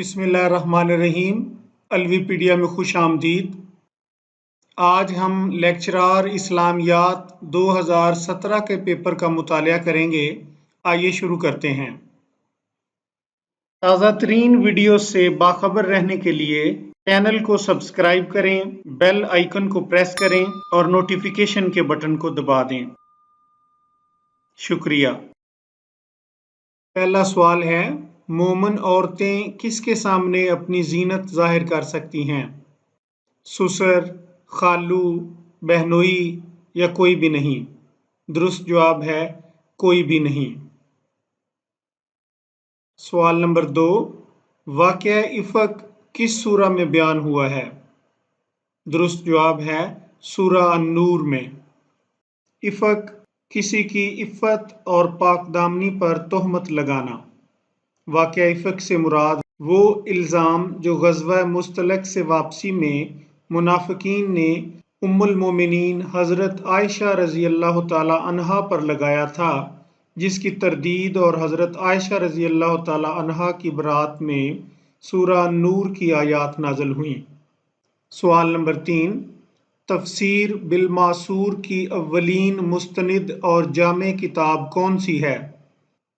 بسم اللہ الرحمن الرحیم۔ الویپیڈیا میں خوش آمدید۔ آج ہم لیکچرار اسلامیات 2017 کے پیپر کا مطالعہ کریں گے۔ آئیے شروع کرتے ہیں۔ تازہ ترین ویڈیو سے باخبر رہنے کے لیے چینل کو سبسکرائب کریں، بیل آئیکن کو پریس کریں اور نوٹیفیکیشن کے بٹن کو دبا دیں۔ شکریہ۔ پہلا سوال ہے، مومن عورتیں کس کے سامنے اپنی زینت ظاہر کر سکتی ہیں؟ سسر، خالو، بہنوئی یا کوئی بھی نہیں؟ درست جواب ہے کوئی بھی نہیں۔ سوال نمبر 2، واقعہ افک کس سورہ میں بیان ہوا ہے؟ درست جواب ہے سورہ النور میں۔ افک کسی کی عفت اور پاک دامنی پر تہمت لگانا۔ واقعہ افک سے مراد وہ الزام جو غزوہ مستلق سے واپسی میں منافقین نے ام المومنین حضرت عائشہ رضی اللہ تعالی عنہا پر لگایا تھا، جس کی تردید اور حضرت عائشہ رضی اللہ تعالی عنہا کی برات میں سورہ نور کی آیات نازل ہوئیں۔ سوال نمبر 3، تفسیر بالماسور کی اولین مستند اور جامع کتاب کون سی ہے؟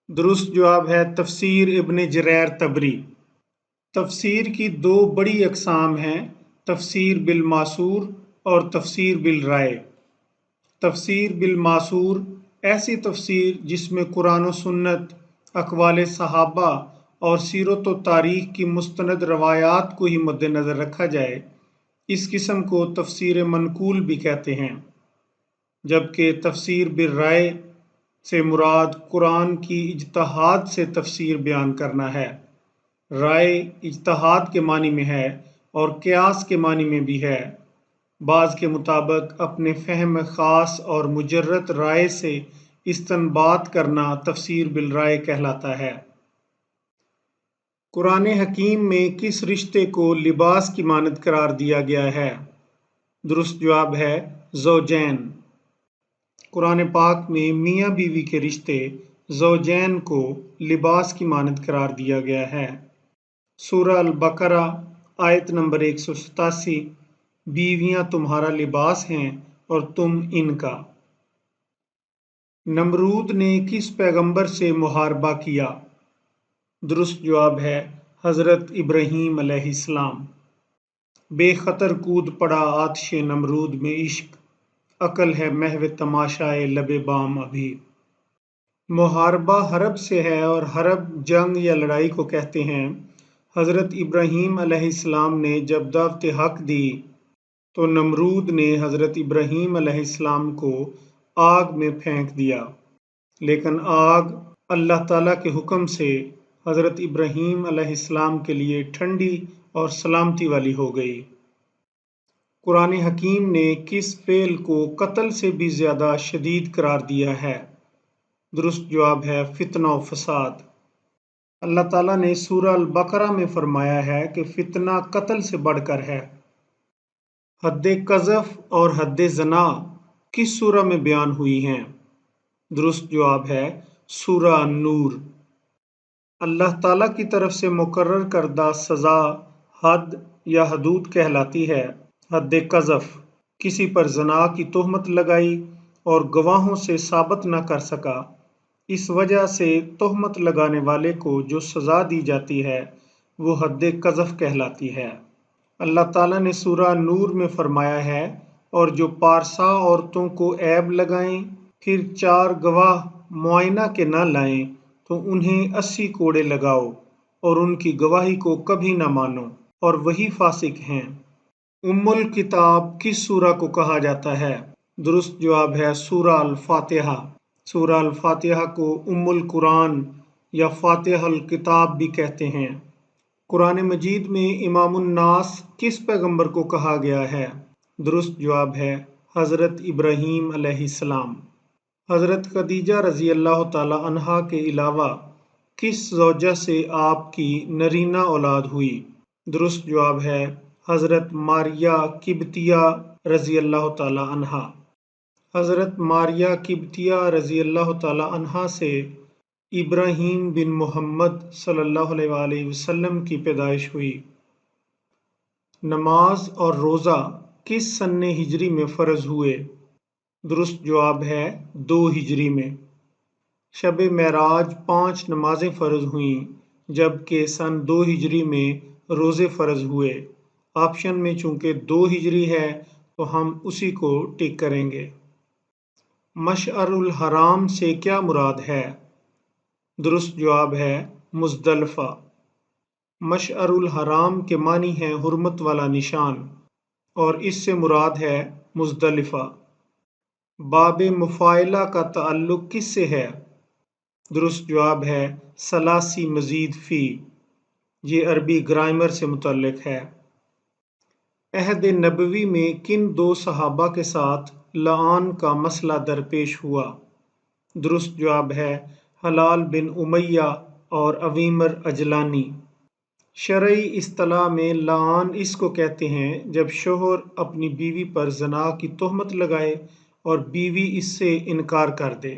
درست جواب ہے تفسیر ابن جریر طبری۔ تفسیر کی دو بڑی اقسام ہیں، تفسیر بالماسور اور تفسیر بالرائے۔ تفسیر بالماسور ایسی تفسیر جس میں قرآن و سنت، اقوال صحابہ اور سیرت و تاریخ کی مستند روایات کو ہی مد نظر رکھا جائے، اس قسم کو تفسیر منقول بھی کہتے ہیں، جبکہ تفسیر بالرائے سے مراد قرآن کی اجتہاد سے تفسیر بیان کرنا ہے۔ رائے اجتہاد کے معنی میں ہے اور قیاس کے معنی میں بھی ہے۔ بعض کے مطابق اپنے فہم خاص اور مجرد رائے سے استنباط کرنا تفسیر بالرائے کہلاتا ہے۔ قرآن حکیم میں کس رشتے کو لباس کی مانند قرار دیا گیا ہے؟ درست جواب ہے زوجین۔ قرآن پاک میں میاں بیوی کے رشتے زوجین کو لباس کی مانند قرار دیا گیا ہے۔ سورہ البقرہ آیت نمبر 187، بیویاں تمہارا لباس ہیں اور تم ان کا۔ نمرود نے کس پیغمبر سے محاربہ کیا؟ درست جواب ہے حضرت ابراہیم علیہ السلام۔ بے خطر کود پڑا آتش نمرود میں عشق، عقل ہے محو تماشائے لب بام ابھی۔ محاربہ حرب سے ہے اور حرب جنگ یا لڑائی کو کہتے ہیں۔ حضرت ابراہیم علیہ السلام نے جب دعوت حق دی تو نمرود نے حضرت ابراہیم علیہ السلام کو آگ میں پھینک دیا، لیکن آگ اللہ تعالیٰ کے حکم سے حضرت ابراہیم علیہ السلام کے لیے ٹھنڈی اور سلامتی والی ہو گئی۔ قرآن حکیم نے کس فعل کو قتل سے بھی زیادہ شدید قرار دیا ہے؟ درست جواب ہے فتنہ و فساد۔ اللہ تعالیٰ نے سورہ البقرہ میں فرمایا ہے کہ فتنہ قتل سے بڑھ کر ہے۔ حد قذف اور حد زنا کس سورہ میں بیان ہوئی ہیں؟ درست جواب ہے سورہ النور۔ اللہ تعالیٰ کی طرف سے مقرر کردہ سزا حد یا حدود کہلاتی ہے۔ حد قذف، کسی پر زنا کی تہمت لگائی اور گواہوں سے ثابت نہ کر سکا، اس وجہ سے تہمت لگانے والے کو جو سزا دی جاتی ہے وہ حد قذف کہلاتی ہے۔ اللہ تعالیٰ نے سورہ نور میں فرمایا ہے، اور جو پارسا عورتوں کو عیب لگائیں پھر 4 گواہ معائنہ کے نہ لائیں تو انہیں 80 کوڑے لگاؤ اور ان کی گواہی کو کبھی نہ مانو، اور وہی فاسق ہیں۔ ام الکتاب کس سورہ کو کہا جاتا ہے؟ درست جواب ہے سورہ الفاتحہ۔ سورہ الفاتحہ کو ام القرآن یا فاتحہ الکتاب بھی کہتے ہیں۔ قرآن مجید میں امام الناس کس پیغمبر کو کہا گیا ہے؟ درست جواب ہے حضرت ابراہیم علیہ السلام۔ حضرت خدیجہ رضی اللہ تعالی عنہا کے علاوہ کس زوجہ سے آپ کی نرینہ اولاد ہوئی؟ درست جواب ہے حضرت ماریہ قبطیہ رضی اللہ تعالی عنہا۔ حضرت ماریہ قبطیہ رضی اللہ تعالی عنہا سے ابراہیم بن محمد صلی اللہ علیہ وآلہ وسلم کی پیدائش ہوئی؟ نماز اور روزہ کس سن ہجری میں فرض ہوئے؟ درست جواب ہے 2 ہجری میں۔ شب معراج 5 نمازیں فرض ہوئیں جبکہ سن 2 ہجری میں روزے فرض ہوئے۔ آپشن میں چونکہ 2 ہجری ہے تو ہم اسی کو ٹک کریں گے۔ مشعر الحرام سے کیا مراد ہے؟ درست جواب ہے مزدلفہ۔ مشعر الحرام کے معنی ہے حرمت والا نشان اور اس سے مراد ہے مزدلفہ۔ باب مفاعلہ کا تعلق کس سے ہے؟ درست جواب ہے ثلاثی مزید فی، یہ عربی گرامر سے متعلق ہے۔ عہد نبوی میں کن 2 صحابہ کے ساتھ لعان کا مسئلہ درپیش ہوا؟ درست جواب ہے حلال بن امیہ اور عویمر اجلانی۔ شرعی اصطلاح میں لعان اس کو کہتے ہیں جب شوہر اپنی بیوی پر زنا کی تہمت لگائے اور بیوی اس سے انکار کر دے۔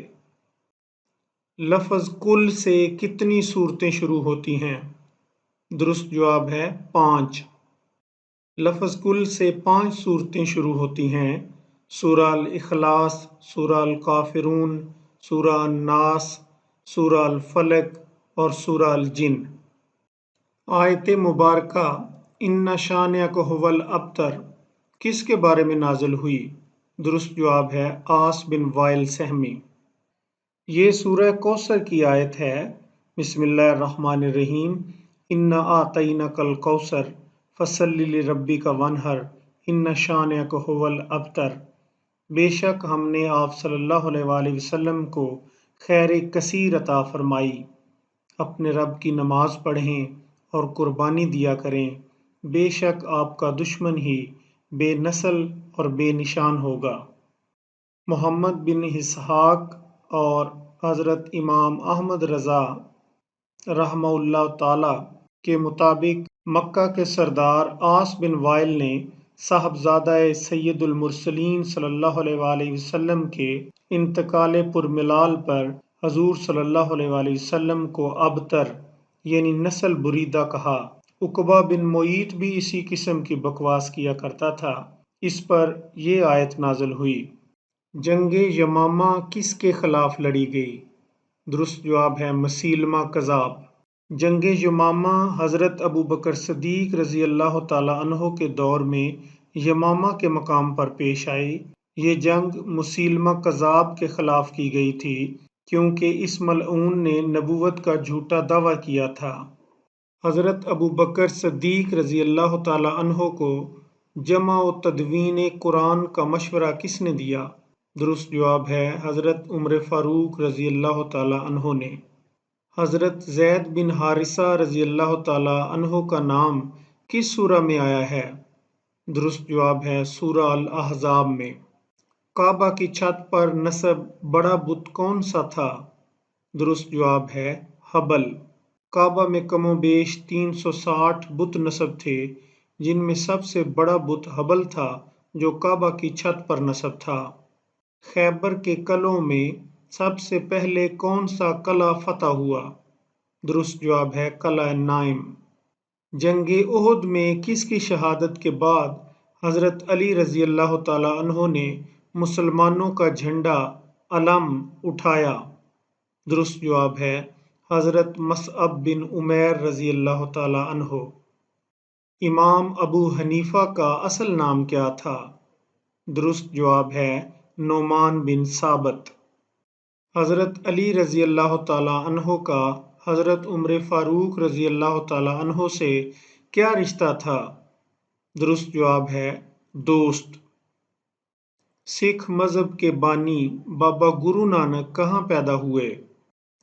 لفظ کل سے کتنی صورتیں شروع ہوتی ہیں؟ درست جواب ہے 5۔ لفظ کل سے 5 صورتیں شروع ہوتی ہیں۔ سورہ الاخلاص، سورہ الکافرون، سورہ الناس، سورہ الفلق اور سورہ الجن۔ آیت مبارکہ ان شانئک هو الابتر کس کے بارے میں نازل ہوئی؟ درست جواب ہے عاص بن وائل سہمی۔ یہ سورہ کوثر کی آیت ہے۔ بسم اللہ الرحمن الرحیم انا اعطیناک الکوثر فصل لربک وانحر ان شانئک هو الابتر۔ بے شک ہم نے آپ صلی اللہ علیہ وآلہ وسلم کو خیر کثیر عطا فرمائی، اپنے رب کی نماز پڑھیں اور قربانی دیا کریں، بے شک آپ کا دشمن ہی بے نسل اور بے نشان ہوگا۔ محمد بن اسحاق اور حضرت امام احمد رضا رحمہ اللہ تعالی کے مطابق مکہ کے سردار عاص بن وائل نے صاحبزادہ سید المرسلین صلی اللہ علیہ وآلہ وسلم کے انتقال پرملال پر حضور صلی اللہ علیہ وآلہ وسلم کو ابتر یعنی نسل بریدہ کہا۔ عقبہ بن معیط بھی اسی قسم کی بکواس کیا کرتا تھا۔ اس پر یہ آیت نازل ہوئی۔ جنگ یمامہ کس کے خلاف لڑی گئی؟ درست جواب ہے مسیلمہ کذاب۔ جنگ یمامہ حضرت ابوبکر صدیق رضی اللہ تعالی عنہ کے دور میں یمامہ کے مقام پر پیش آئی۔ یہ جنگ مسیلمہ کذاب کے خلاف کی گئی تھی کیونکہ اس ملعون نے نبوت کا جھوٹا دعویٰ کیا تھا۔ حضرت ابوبکر صدیق رضی اللہ تعالی عنہ کو جمع و تدوین قرآن کا مشورہ کس نے دیا؟ درست جواب ہے حضرت عمر فاروق رضی اللہ تعالی عنہ نے۔ حضرت زید بن حارثہ رضی اللہ تعالی عنہ کا نام کس سورہ میں آیا ہے؟ درست جواب ہے سورہ الاحزاب میں۔ کعبہ کی چھت پر نصب بڑا بت کون سا تھا؟ درست جواب ہے حبل۔ کعبہ میں کم و بیش 360 بت نصب تھے جن میں سب سے بڑا بت حبل تھا جو کعبہ کی چھت پر نصب تھا۔ خیبر کے قلعوں میں سب سے پہلے کون سا قلعہ فتح ہوا؟ درست جواب ہے قلعہ نائم۔ جنگ احد میں کس کی شہادت کے بعد حضرت علی رضی اللہ تعالی عنہ نے مسلمانوں کا جھنڈا علم اٹھایا؟ درست جواب ہے حضرت مصعب بن عمیر رضی اللہ تعالی عنہ۔ امام ابو حنیفہ کا اصل نام کیا تھا؟ درست جواب ہے نعمان بن ثابت۔ حضرت علی رضی اللہ تعالی عنہ کا حضرت عمر فاروق رضی اللہ تعالی عنہ سے کیا رشتہ تھا؟ درست جواب ہے دوست۔ سکھ مذہب کے بانی بابا گرو نانک کہاں پیدا ہوئے؟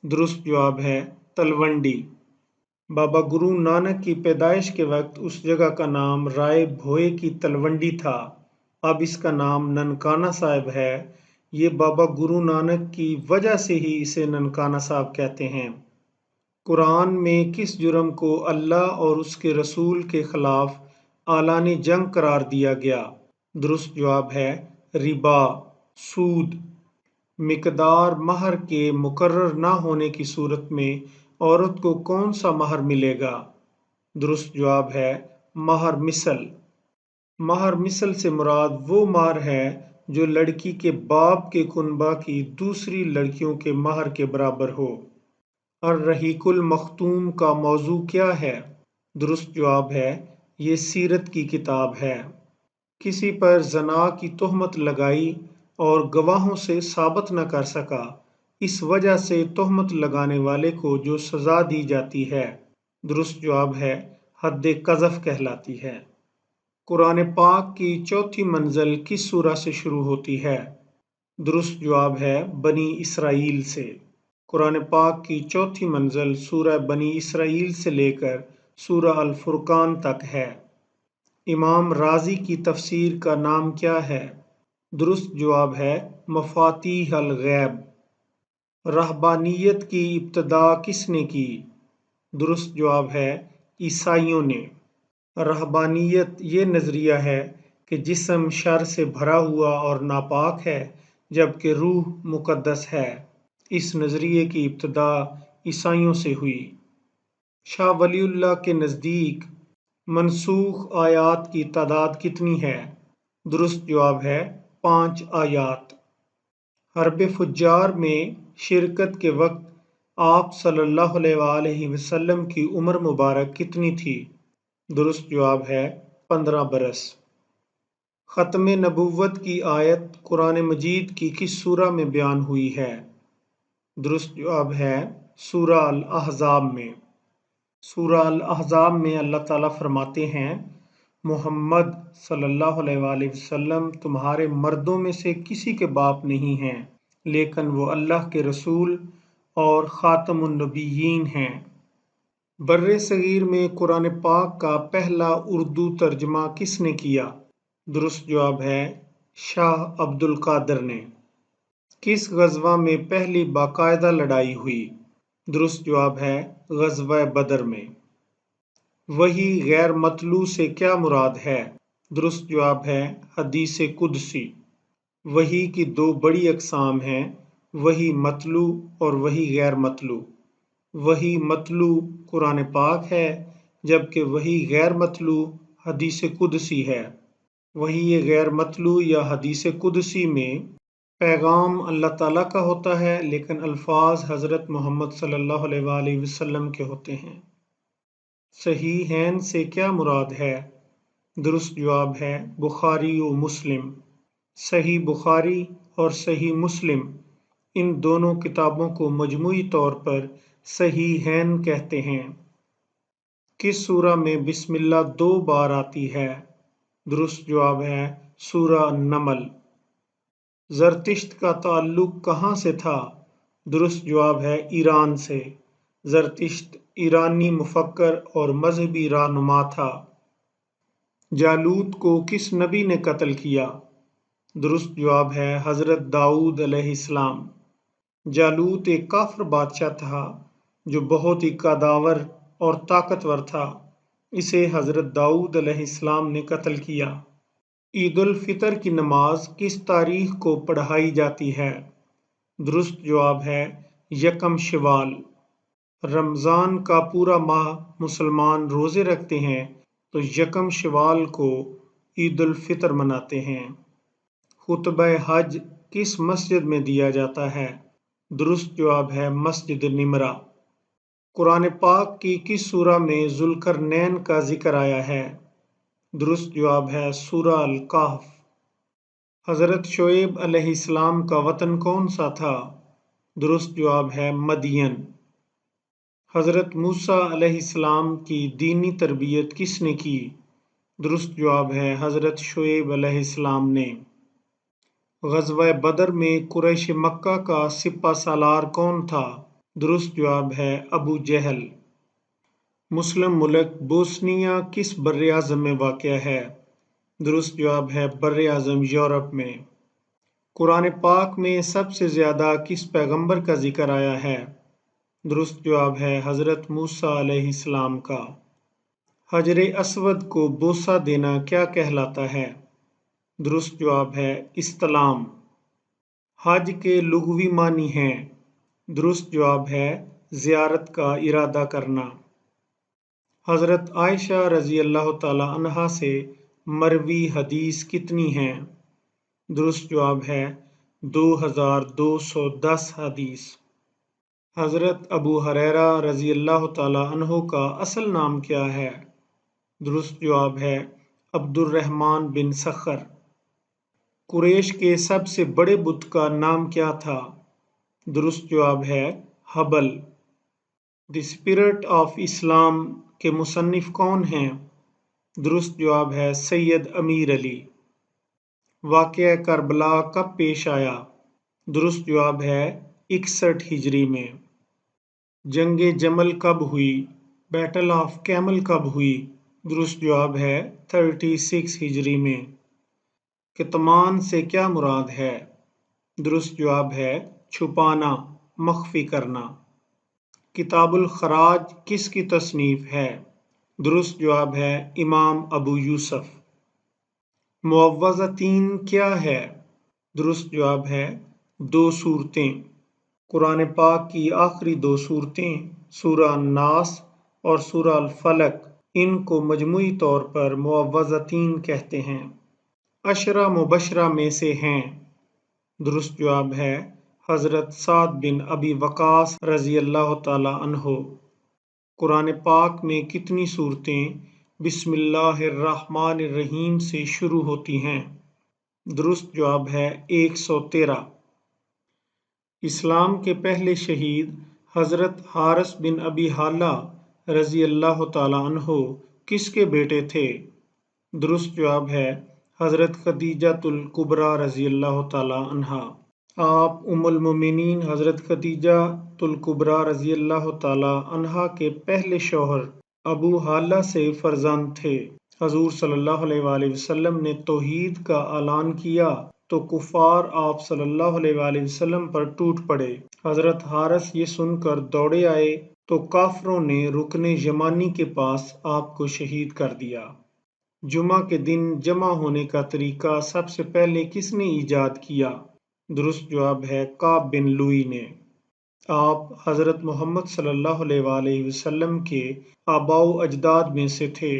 درست جواب ہے تلونڈی۔ بابا گرو نانک کی پیدائش کے وقت اس جگہ کا نام رائے بھوئے کی تلونڈی تھا، اب اس کا نام ننکانہ صاحب ہے۔ یہ بابا گرو نانک کی وجہ سے ہی اسے ننکانہ صاحب کہتے ہیں۔ قرآن میں کس جرم کو اللہ اور اس کے رسول کے خلاف اعلان جنگ قرار دیا گیا؟ درست جواب ہے ربا، سود۔ مقدار مہر کے مقرر نہ ہونے کی صورت میں عورت کو کون سا مہر ملے گا؟ درست جواب ہے مہر مثل۔ مہر مثل سے مراد وہ مہر ہے جو لڑکی کے باپ کے کنبہ کی دوسری لڑکیوں کے مہر کے برابر ہو۔ الرحیق المختوم کا موضوع کیا ہے؟ درست جواب ہے یہ سیرت کی کتاب ہے۔ کسی پر زنا کی تہمت لگائی اور گواہوں سے ثابت نہ کر سکا، اس وجہ سے تہمت لگانے والے کو جو سزا دی جاتی ہے، درست جواب ہے حد قذف کہلاتی ہے۔ قرآن پاک کی چوتھی منزل کس سورہ سے شروع ہوتی ہے؟ درست جواب ہے بنی اسرائیل سے۔ قرآن پاک کی چوتھی منزل سورہ بنی اسرائیل سے لے کر سورہ الفرقان تک ہے۔ امام رازی کی تفسیر کا نام کیا ہے؟ درست جواب ہے مفاتیح الغیب۔ رہبانیت کی ابتدا کس نے کی؟ درست جواب ہے عیسائیوں نے۔ رہبانیت یہ نظریہ ہے کہ جسم شر سے بھرا ہوا اور ناپاک ہے جبکہ روح مقدس ہے۔ اس نظریے کی ابتدا عیسائیوں سے ہوئی۔ شاہ ولی اللہ کے نزدیک منسوخ آیات کی تعداد کتنی ہے؟ درست جواب ہے 5 آیات۔ حرب فجار میں شرکت کے وقت آپ صلی اللہ علیہ وآلہ وسلم کی عمر مبارک کتنی تھی؟ درست جواب ہے 15 برس۔ ختم نبوت کی آیت قرآن مجید کی کس سورہ میں بیان ہوئی ہے؟ درست جواب ہے سورہ الاحزاب میں۔ سورہ الاحزاب میں اللہ تعالیٰ فرماتے ہیں محمد صلی اللہ علیہ وآلہ وسلم تمہارے مردوں میں سے کسی کے باپ نہیں ہیں لیکن وہ اللہ کے رسول اور خاتم النبیین ہیں۔ بر صغیر میں قرآن پاک کا پہلا اردو ترجمہ کس نے کیا؟ درست جواب ہے شاہ عبد القادر نے۔ کس غزوہ میں پہلی باقاعدہ لڑائی ہوئی؟ درست جواب ہے غزوہ بدر میں۔ وحی غیر مطلوع سے کیا مراد ہے؟ درست جواب ہے حدیث قدسی۔ وحی کی 2 بڑی اقسام ہیں، وحی مطلوع اور وحی غیر مطلوع۔ وحی مطلوع قرآن پاک ہے جبکہ وحی غیر مطلوع حدیث قدسی ہے۔ وحی غیر مطلوع یا حدیث قدسی میں پیغام اللہ تعالیٰ کا ہوتا ہے لیکن الفاظ حضرت محمد صلی اللہ علیہ وآلہ وسلم کے ہوتے ہیں۔ صحیحین سے کیا مراد ہے؟ درست جواب ہے بخاری و مسلم۔ صحیح بخاری اور صحیح مسلم ان دونوں کتابوں کو مجموعی طور پر صحیحین کہتے ہیں۔ کس سورہ میں بسم اللہ 2 بار آتی ہے؟ درست جواب ہے سورہ النمل۔ زرتشت کا تعلق کہاں سے تھا؟ درست جواب ہے ایران سے۔ زرتشت ایرانی مفکر اور مذہبی رہنما تھا۔ جالوت کو کس نبی نے قتل کیا؟ درست جواب ہے حضرت داؤد علیہ السلام۔ جالوت ایک کافر بادشاہ تھا جو بہت ہی قداور اور طاقتور تھا۔ اسے حضرت داؤد علیہ السلام نے قتل کیا۔ عید الفطر کی نماز کس تاریخ کو پڑھائی جاتی ہے؟ درست جواب ہے 1 شوال۔ رمضان کا پورا ماہ مسلمان روزے رکھتے ہیں تو 1 شوال کو عید الفطر مناتے ہیں۔ خطبہ حج کس مسجد میں دیا جاتا ہے؟ درست جواب ہے مسجد نمرہ۔ قرآن پاک کی کس سورہ میں ذوالقرنین کا ذکر آیا ہے؟ درست جواب ہے سورہ الکہف۔ حضرت شعیب علیہ السلام کا وطن کون سا تھا؟ درست جواب ہے مدین۔ حضرت موسیٰ علیہ السلام کی دینی تربیت کس نے کی؟ درست جواب ہے حضرت شعیب علیہ السلام نے۔ غزوہ بدر میں قریش مکہ کا سپہ سالار کون تھا؟ درست جواب ہے ابو جہل۔ مسلم ملک بوسنیا کس براعظم میں واقع ہے؟ درست جواب ہے براعظم یورپ میں۔ قرآن پاک میں سب سے زیادہ کس پیغمبر کا ذکر آیا ہے؟ درست جواب ہے حضرت موسیٰ علیہ السلام کا۔ حجر اسود کو بوسہ دینا کیا کہلاتا ہے؟ درست جواب ہے استلام۔ حج کے لغوی معنی ہیں؟ درست جواب ہے زیارت کا ارادہ کرنا۔ حضرت عائشہ رضی اللہ تعالی عنہا سے مروی حدیث کتنی ہیں؟ درست جواب ہے 2210 حدیث۔ حضرت ابو ہریرہ رضی اللہ تعالی عنہ کا اصل نام کیا ہے؟ درست جواب ہے عبد الرحمن بن سخر۔ قریش کے سب سے بڑے بت کا نام کیا تھا؟ درست جواب ہے حبل۔ دی اسپرٹ آف اسلام کے مصنف کون ہیں؟ درست جواب ہے سید امیر علی۔ واقعہ کربلا کب پیش آیا؟ درست جواب ہے 61 ہجری میں۔ جنگ جمل کب ہوئی؟ بیٹل آف کیمل کب ہوئی؟ درست جواب ہے 36 ہجری میں۔ کتمان سے کیا مراد ہے؟ درست جواب ہے چھپانا، مخفی کرنا۔ کتاب الخراج کس کی تصنیف ہے؟ درست جواب ہے امام ابو یوسف۔ معوذتین کیا ہے؟ درست جواب ہے 2 سورتیں۔ قرآن پاک کی آخری 2 سورتیں سورہ الناس اور سورہ الفلق، ان کو مجموعی طور پر معوذتین کہتے ہیں۔ عشرہ مبشرہ میں سے ہیں؟ درست جواب ہے حضرت سعد بن ابی وقاص رضی اللہ تعالی عنہ۔ قرآن پاک میں کتنی صورتیں بسم اللہ الرحمن الرحیم سے شروع ہوتی ہیں؟ درست جواب ہے 113۔ اسلام کے پہلے شہید حضرت حارث بن ابی حالہ رضی اللہ تعالی عنہ کس کے بیٹے تھے؟ درست جواب ہے حضرت خدیجۃ الکبریٰ رضی اللہ تعالی عنہا۔ آپ ام المومنین حضرت خدیجۃ الکبریٰ رضی اللہ تعالی عنہا کے پہلے شوہر ابو حالہ سے فرزند تھے۔ حضور صلی اللہ علیہ وآلہ وسلم نے توحید کا اعلان کیا تو کفار آپ صلی اللہ علیہ وآلہ وسلم پر ٹوٹ پڑے۔ حضرت حارث یہ سن کر دوڑے آئے تو کافروں نے رکن یمانی کے پاس آپ کو شہید کر دیا۔ جمعہ کے دن جمع ہونے کا طریقہ سب سے پہلے کس نے ایجاد کیا؟ درست جواب ہے کعب بن لوئی نے۔ آپ حضرت محمد صلی اللہ علیہ وآلہ وسلم کے آباء و اجداد میں سے تھے۔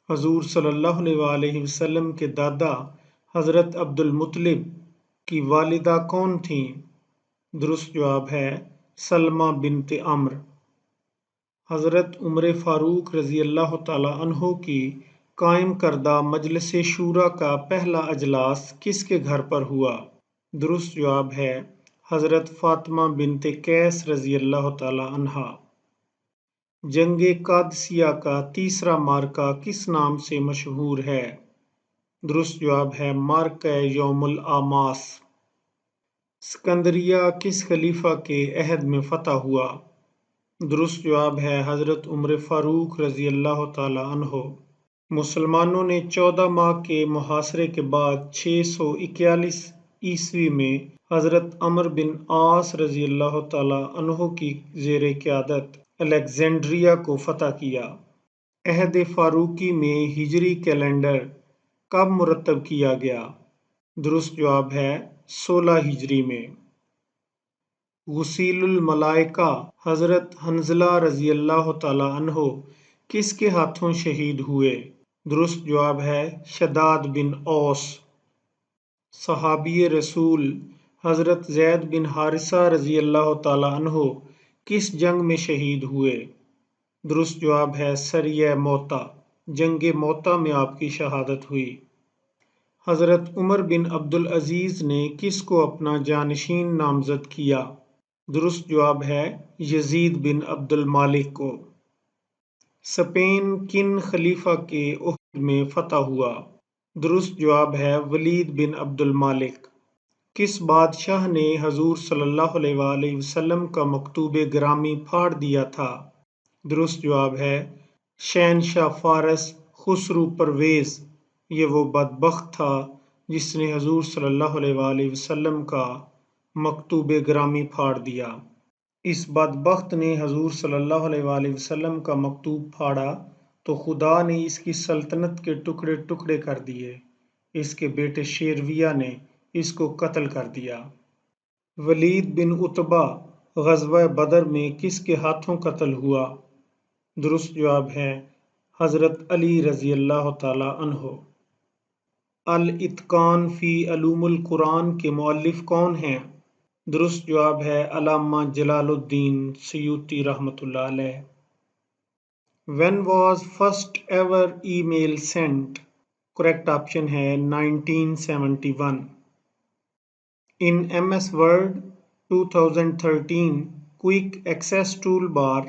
حضور صلی اللہ علیہ وآلہ وسلم کے دادا حضرت عبد المطلب کی والدہ کون تھیں؟ درست جواب ہے سلمہ بنت عمرو۔ حضرت عمر فاروق رضی اللہ تعالی عنہ کی قائم کردہ مجلس شورا کا پہلا اجلاس کس کے گھر پر ہوا؟ درست جواب ہے حضرت فاطمہ بنت قیس رضی اللہ تعالی عنہا۔ جنگ قادسیہ کا تیسرا معرکہ کس نام سے مشہور ہے؟ درست جواب ہے معرکہ یوم العماس۔ اسکندریہ کس خلیفہ کے عہد میں فتح ہوا؟ درست جواب ہے حضرت عمر فاروق رضی اللہ تعالی عنہ۔ مسلمانوں نے 14 ماہ کے محاصرے کے بعد 641 عیسوی میں حضرت عمرو بن عاص رضی اللہ تعالی عنہ کی زیر قیادت الیگزینڈریا کو فتح کیا۔ عہد فاروقی میں ہجری کیلنڈر کب مرتب کیا گیا؟ درست جواب ہے 16 ہجری میں۔ غسیل الملائکہ حضرت حنظلہ رضی اللہ تعالی عنہ کس کے ہاتھوں شہید ہوئے؟ درست جواب ہے شداد بن اوس۔ صحابی رسول حضرت زید بن حارثہ رضی اللہ تعالی عنہ کس جنگ میں شہید ہوئے؟ درست جواب ہے سریہ موتا۔ جنگ موتا میں آپ کی شہادت ہوئی۔ حضرت عمر بن عبدالعزیز نے کس کو اپنا جانشین نامزد کیا؟ درست جواب ہے یزید بن عبد المالک کو۔ اسپین کن خلیفہ کے عہد میں فتح ہوا؟ درست جواب ہے ولید بن عبد المالک۔ کس بادشاہ نے حضور صلی اللہ علیہ وآلہ وسلم کا مکتوب گرامی پھاڑ دیا تھا؟ درست جواب ہے شہنشاہ فارس خسرو پرویز۔ یہ وہ بدبخت تھا جس نے حضور صلی اللہ علیہ وآلہ وسلم کا مکتوب گرامی پھاڑ دیا۔ اس بدبخت نے حضور صلی اللہ علیہ وآلہ وسلم کا مکتوب پھاڑا تو خدا نے اس کی سلطنت کے ٹکڑے ٹکڑے کر دیے۔ اس کے بیٹے شیرویہ نے اس کو قتل کر دیا۔ ولید بن عتبہ غزوہ بدر میں کس کے ہاتھوں قتل ہوا؟ درست جواب ہے حضرت علی رضی اللہ تعالی عنہ۔ الاتقان فی علوم القرآن کے مؤلف کون ہیں؟ درست جواب ہے علامہ جلال الدین سیوطی رحمۃ اللہ علیہ۔ When was first ever email sent? Correct option ہے 1971۔ In MS Word 2013, Quick Access Toolbar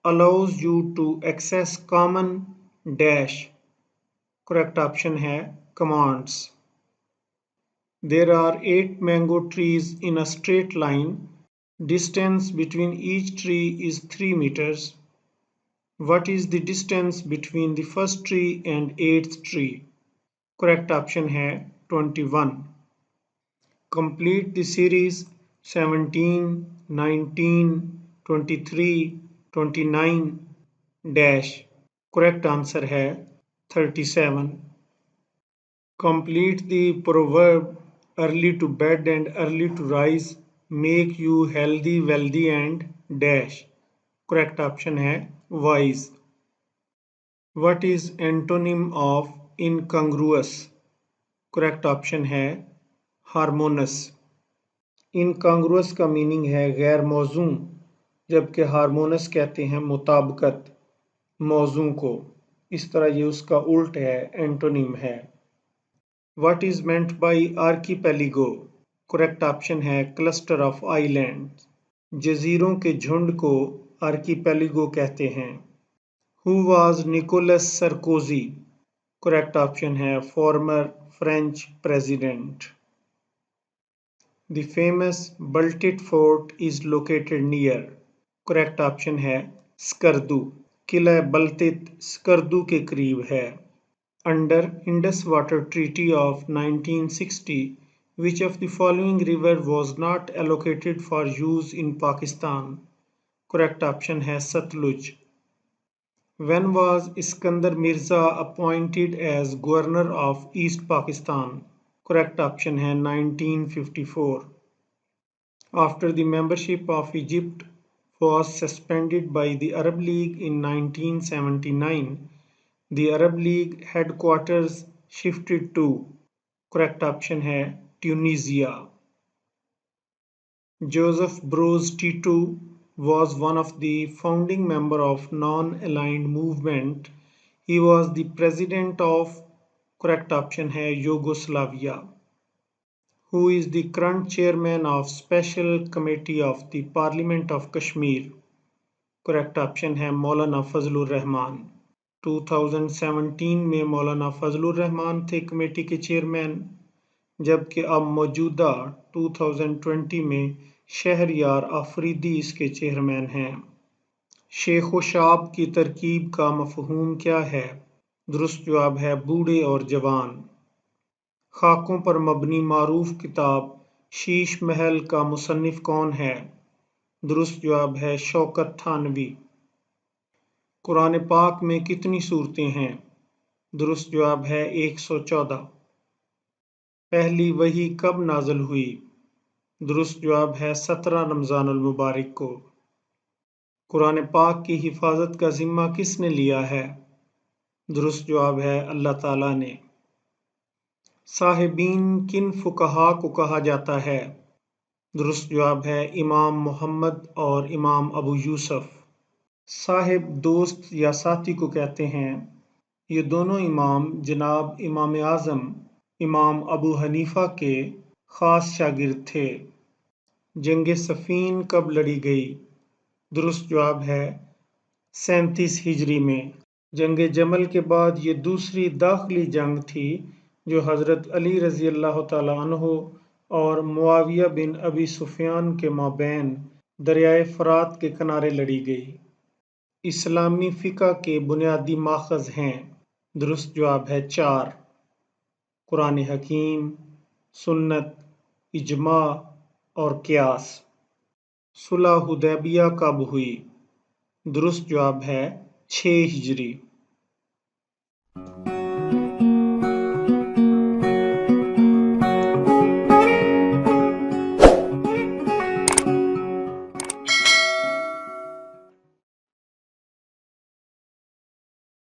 allows you to access common dash. Correct option ہے commands۔ There are 8 mango trees in a straight line. Distance between each tree is 3 meters. What is the distance between the first tree and 8th tree? Correct option ہے 21۔ Complete the series 17, 19, 23, 29 dash. Correct answer ہے 37۔ Complete the proverb early to bed and early to rise make you healthy, wealthy and dash. Correct option ہے wise۔ What is antonym of incongruous? Correct option ہے harmonious۔ incongruous کا meaning ہے غیر موزوں، جبکہ harmonious کہتے ہیں مطابقت موزوں کو، اس طرح یہ اس کا الٹ ہے، اینٹونیم ہے۔ What is meant by archipelago? Correct option ہے cluster of islands۔ جزیروں کے جھنڈ کو archipelago کہتے ہیں۔ Who was Nicolas Sarkozy? Correct option ہے former French president۔ The famous Baltit Fort is located near. Correct option ہے Skardu۔ قلعہ بلتت سکردو کے قریب ہے۔ Under Indus Water Treaty of 1960, which of the following river was not allocated for use in Pakistan? Correct option ہے Satluj۔ When was Iskandar Mirza appointed as Governor of East Pakistan? Correct option ہے 1954۔ After the membership of Egypt was suspended by the Arab League in 1979, the Arab League headquarters shifted to. Correct option ہے Tunisia۔ Joseph Broz Tito was one of the founding members of non-aligned movement. He was the president of. Correct option ہے Yugoslavia۔ Who is the current chairman of Special Committee of the Parliament of Kashmir? Correct option ہے مولانا فضل الرحمان۔ 2017 میں مولانا فضل الرحمان تھے committee کے chairman, جبکہ اب موجودہ 2020 میں شہریار آفریدی اس کے چیئرمین ہیں۔ شیخ و شاب کی ترکیب کا مفہوم کیا ہے؟ درست جواب ہے بوڑھے اور جوان۔ خاکوں پر مبنی معروف کتاب شیش محل کا مصنف کون ہے؟ درست جواب ہے شوکت تھانوی۔ قرآن پاک میں کتنی سورتیں ہیں؟ درست جواب ہے 114۔ پہلی وحی کب نازل ہوئی؟ درست جواب ہے 17 رمضان المبارک کو۔ قرآن پاک کی حفاظت کا ذمہ کس نے لیا ہے؟ درست جواب ہے اللہ تعالیٰ نے۔ صاحبین کن فقہا کو کہا جاتا ہے؟ درست جواب ہے امام محمد اور امام ابو یوسف۔ صاحب دوست یا ساتھی کو کہتے ہیں۔ یہ دونوں امام جناب امام اعظم امام ابو حنیفہ کے خاص شاگرد تھے۔ جنگ صفین کب لڑی گئی؟ درست جواب ہے 37 ہجری میں۔ جنگ جمل کے بعد یہ دوسری داخلی جنگ تھی جو حضرت علی رضی اللہ تعالی عنہ اور معاویہ بن ابی سفیان کے مابین دریائے فرات کے کنارے لڑی گئی۔ اسلامی فقہ کے بنیادی ماخذ ہیں۔ درست جواب ہے 4، قرآن حکیم، سنت، اجماع اور قیاس۔ صلح حدیبیہ کب ہوئی؟ درست جواب ہے 6 ہجری۔